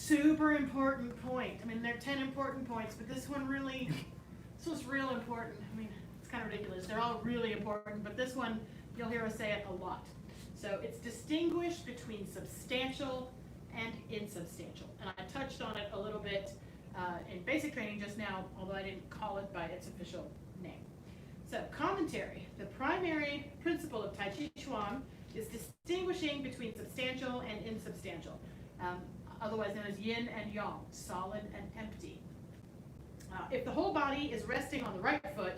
super important point. I mean, there are 10 important points, but this one really, this was real important. I mean, it's kind of ridiculous. They're all really important, but this one, you'll hear us say it a lot. So it's distinguish between substantial and insubstantial. And I touched on it a little bit in basic training just now, although I didn't call it by its official name. So commentary, the primary principle of Tai Chi Chuan is distinguishing between substantial and insubstantial, otherwise known as yin and yang, solid and empty. If the whole body is resting on the right foot,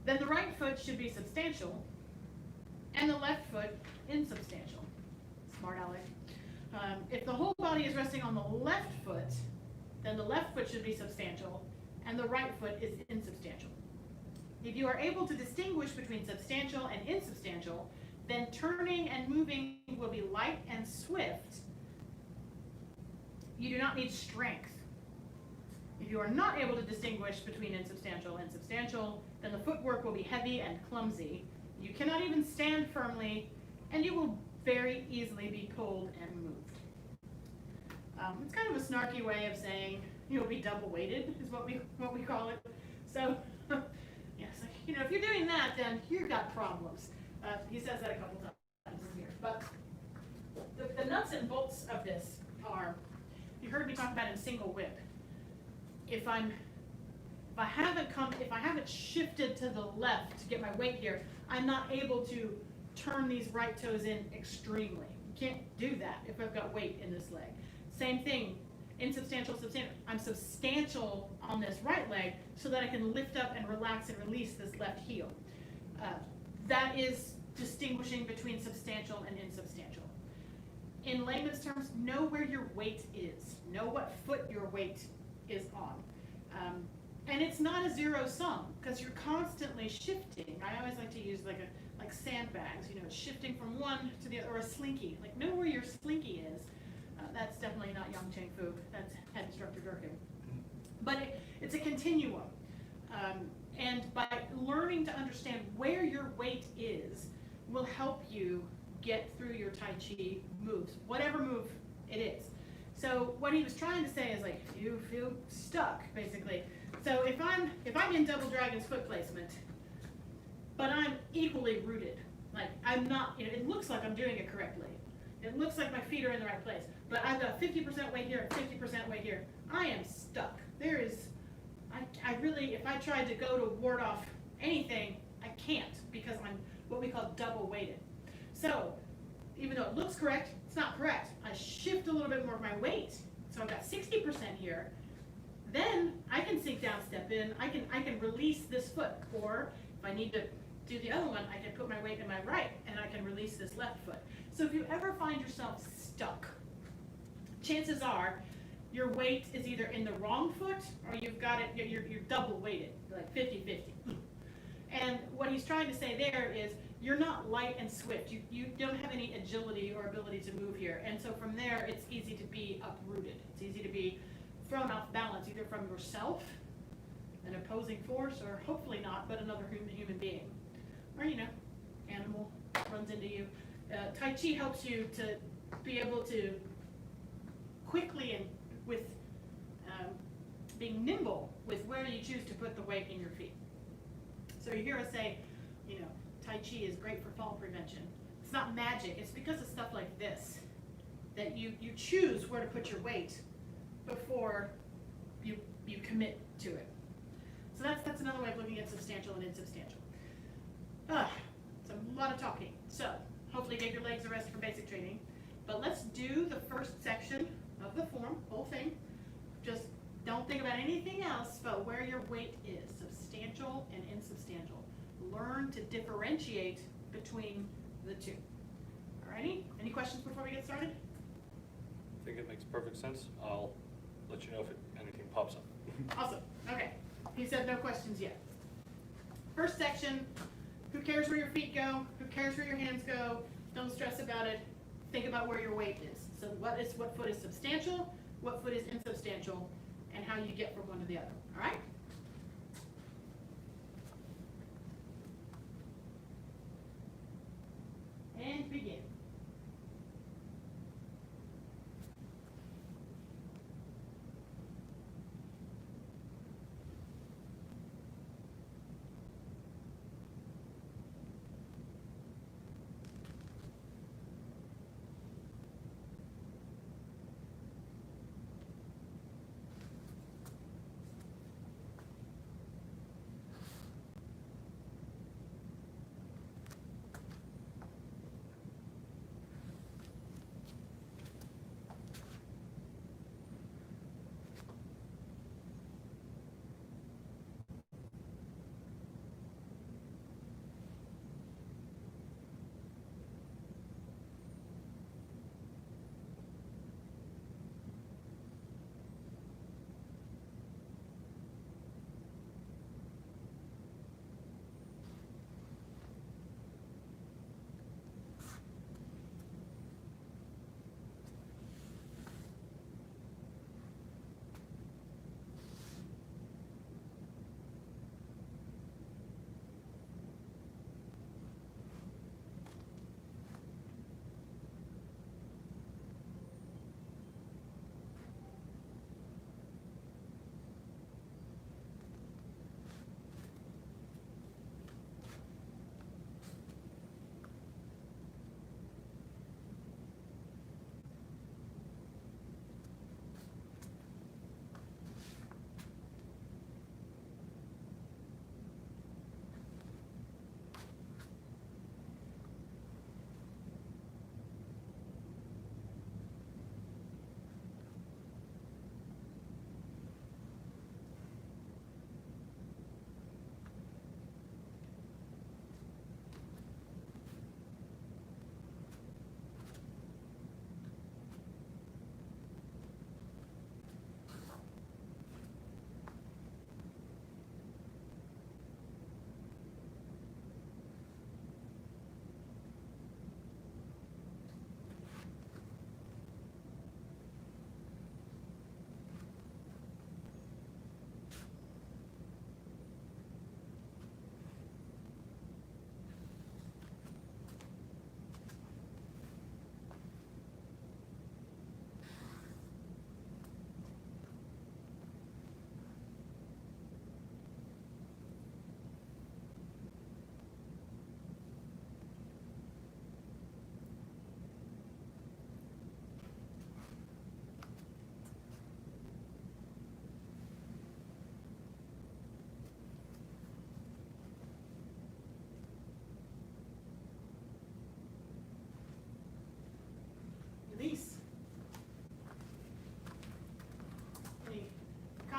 then the right foot should be substantial and the left foot insubstantial. Smart aleck. If the whole body is resting on the left foot, then the left foot should be substantial and the right foot is insubstantial. If you are able to distinguish between substantial and insubstantial, then turning and moving will be light and swift. You do not need strength. If you are not able to distinguish between insubstantial and substantial, then the footwork will be heavy and clumsy. You cannot even stand firmly, and you will very easily be pulled and moved. It's kind of a snarky way of saying you'll be double weighted, is what we call it. So, yes, you know, if you're doing that, then you've got problems. He says that a couple times in here. But the nuts and bolts of this are, you heard me talk about in single whip. If I haven't shifted to the left to get my weight here, I'm not able to turn these right toes in extremely. You can't do that if I've got weight in this leg. Same thing, insubstantial, substantial. I'm substantial on this right leg so that I can lift up and relax and release this left heel. That is distinguishing between substantial and insubstantial. In layman's terms, know where your weight is. Know what foot your weight is on. And it's not a zero sum because you're constantly shifting. I always like to use like sandbags, you know, shifting from one to the other, or a slinky. Like know where your slinky is. That's definitely not Yang Cheng Fu. That's Head Instructor Durkin. But it's a continuum. And by learning to understand where your weight is will help you get through your Tai Chi moves, whatever move it is. So what he was trying to say is like, you feel stuck, basically. So if I'm in double dragon's foot placement, but I'm equally rooted, like I'm not, you know, it looks like I'm doing it correctly. It looks like my feet are in the right place, but I've got 50% weight here and 50% weight here. I am stuck. There is, I really, if I tried to go to ward off anything, I can't because I'm what we call double weighted. So even though it looks correct, it's not correct. I shift a little bit more of my weight. So I've got 60% here. Then I can sink down, step in. I can release this foot. Or if I need to do the other one, I can put my weight in my right and I can release this left foot. So if you ever find yourself stuck, chances are your weight is either in the wrong foot or you've got it, you're double weighted, like 50-50. And what he's trying to say there is you're not light and swift. You don't have any agility or ability to move here. And so from there, it's easy to be uprooted. It's easy to be thrown off balance, either from yourself, an opposing force, or hopefully not, but another human being. Or, you know, animal runs into you. Tai Chi helps you to be able to quickly and with being nimble with where you choose to put the weight in your feet. So you hear us say, you know, Tai Chi is great for fall prevention. It's not magic. It's because of stuff like this that you choose where to put your weight before you commit to it. So that's another way of looking at substantial and insubstantial. It's a lot of talking. So hopefully get your legs a rest for basic training. But let's do the first section of the form, whole thing. Just don't think about anything else but where your weight is, substantial and insubstantial. Learn to differentiate between the two. Alrighty? Any questions before we get started? I think it makes perfect sense. I'll let you know if anything pops up. Awesome. Okay. He said no questions yet. First section, who cares where your feet go? Who cares where your hands go? Don't stress about it. Think about where your weight is. So what foot is substantial, what foot is insubstantial, and how you get from one to the other. All right? And begin.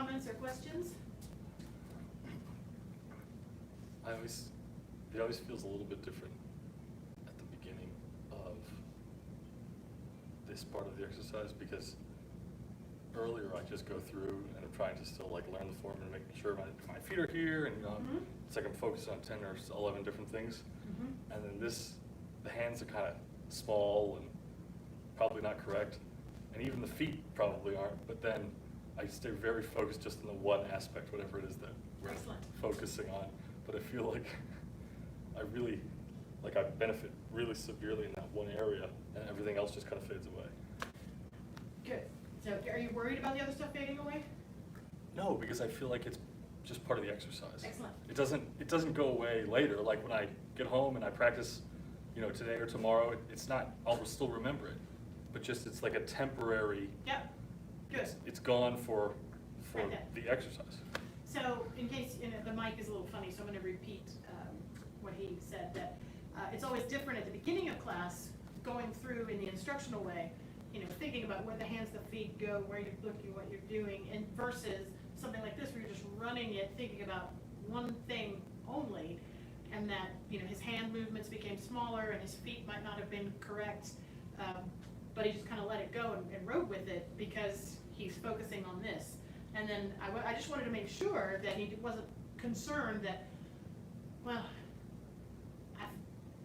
comments or questions? It always feels a little bit different at the beginning of this part of the exercise, because earlier I just go through and I'm trying to still like learn the form and making sure my feet are here, and it's like I'm focused on 10 or 11 different things. And then the hands are kind of small and probably not correct, and even the feet probably aren't, but then I stay very focused just on the one aspect, whatever it is that we're focusing on. But I feel like I benefit really severely in that one area, and everything else just kind of fades away. Good. So are you worried about the other stuff fading away? No, because I feel like it's just part of the exercise. Excellent. It doesn't go away later. Like when I get home and I practice, today or tomorrow, it's not, I'll still remember it, but just it's like a temporary. Yep. Good. It's gone for Right the exercise. So in case, the mic is a little funny, so I'm going to repeat what he said, that it's always different at the beginning of class, going through in the instructional way, thinking about where the hands, the feet go, where you're looking, what you're doing, and versus something like this where you're just running it, thinking about one thing only, and that, his hand movements became smaller and his feet might not have been correct, but he just kind of let it go and rode with it because he's focusing on this. And then I just wanted to make sure that he wasn't concerned that, well,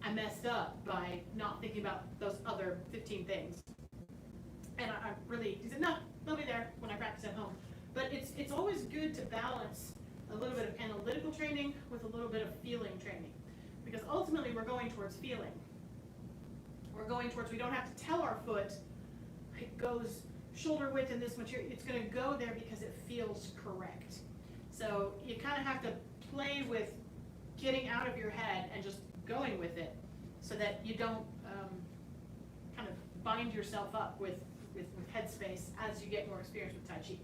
I messed up by not thinking about those other 15 things. And he said, no, they'll be there when I practice at home. But it's always good to balance a little bit of analytical training with a little bit of feeling training. Because ultimately we're going towards feeling. We're going towards, we don't have to tell our foot, it goes shoulder width in this material, it's going to go there because it feels correct. So you kind of have to play with getting out of your head and just going with it so that you don't kind of bind yourself up with headspace as you get more experience with Tai Chi.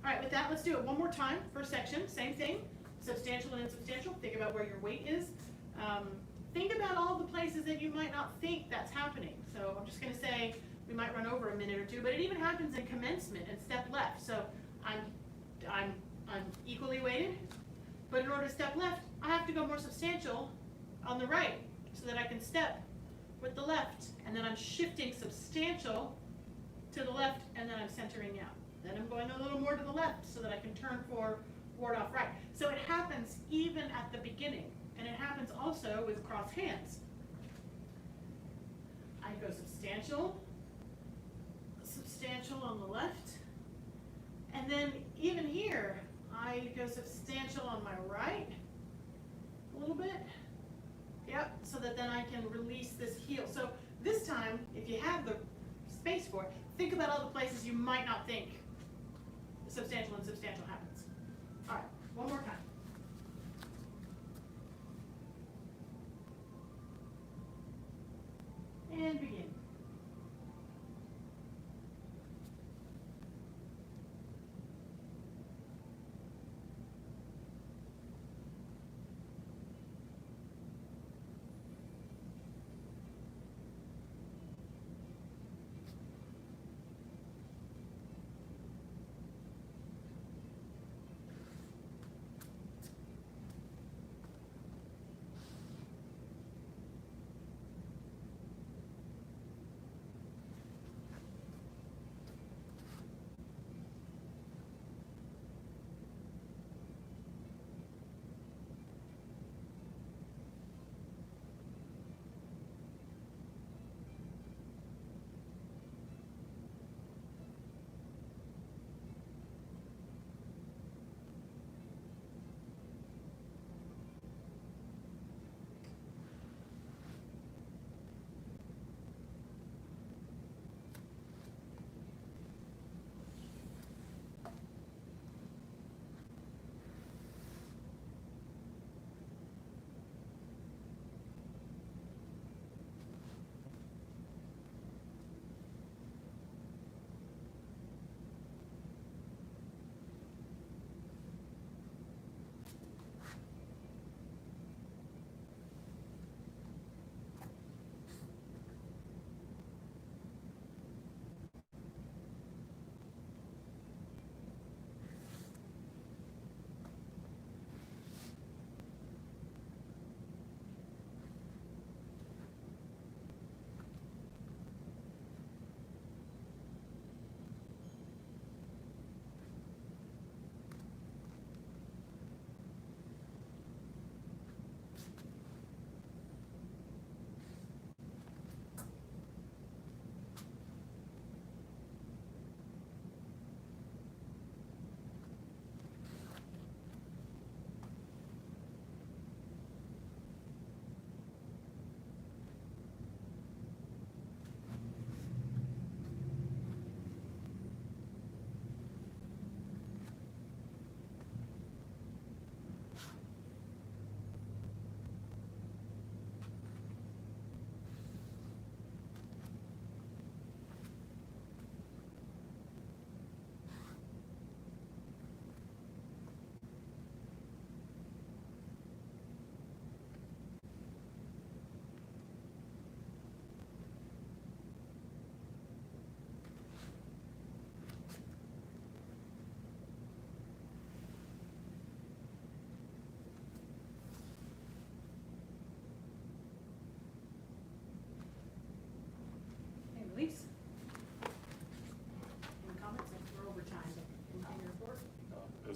All right, with that, let's do it one more time. First section, same thing, substantial and insubstantial. Think about where your weight is. Think about all the places that you might not think that's happening. So I'm just going to say, we might run over a minute or two, but it even happens in commencement and step left. So I'm equally weighted, but in order to step left, I have to go more substantial on the right so that I can step with the left, and then I'm shifting substantial to the left, and then I'm centering out. Then I'm going a little more to the left so that I can turn for ward off right. So it happens even at the beginning, and it happens also with crossed hands. I go substantial on the left, and then even here I go substantial on my right a little bit. Yep, so that then I can release this heel. So this time, if you have the space for it, think about all the places you might not think substantial and substantial happens. All right, one more time. And begin.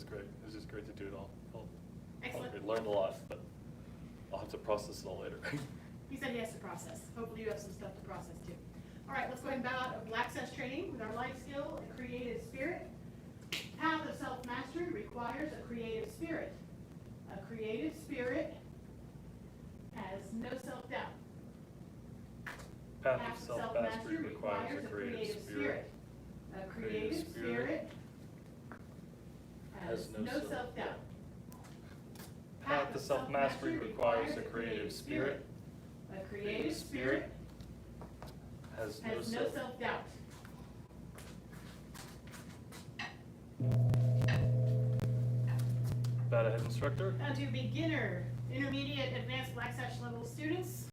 was great. It was just great to do it all. Excellent. I learned a lot, but I'll have to process it all later. He said he has to process. Hopefully you have some stuff to process too. All right, let's go ahead and bow out of Black Sash training with our life skill, a creative spirit. Path of self-mastery requires a creative spirit. A creative spirit has no self-doubt. Path of self-mastery requires a creative spirit. A creative spirit has no self-doubt. Path of self-mastery requires a creative spirit. A creative spirit Has no self-doubt. About a head instructor. Now to beginner, intermediate, advanced Black Sash level students.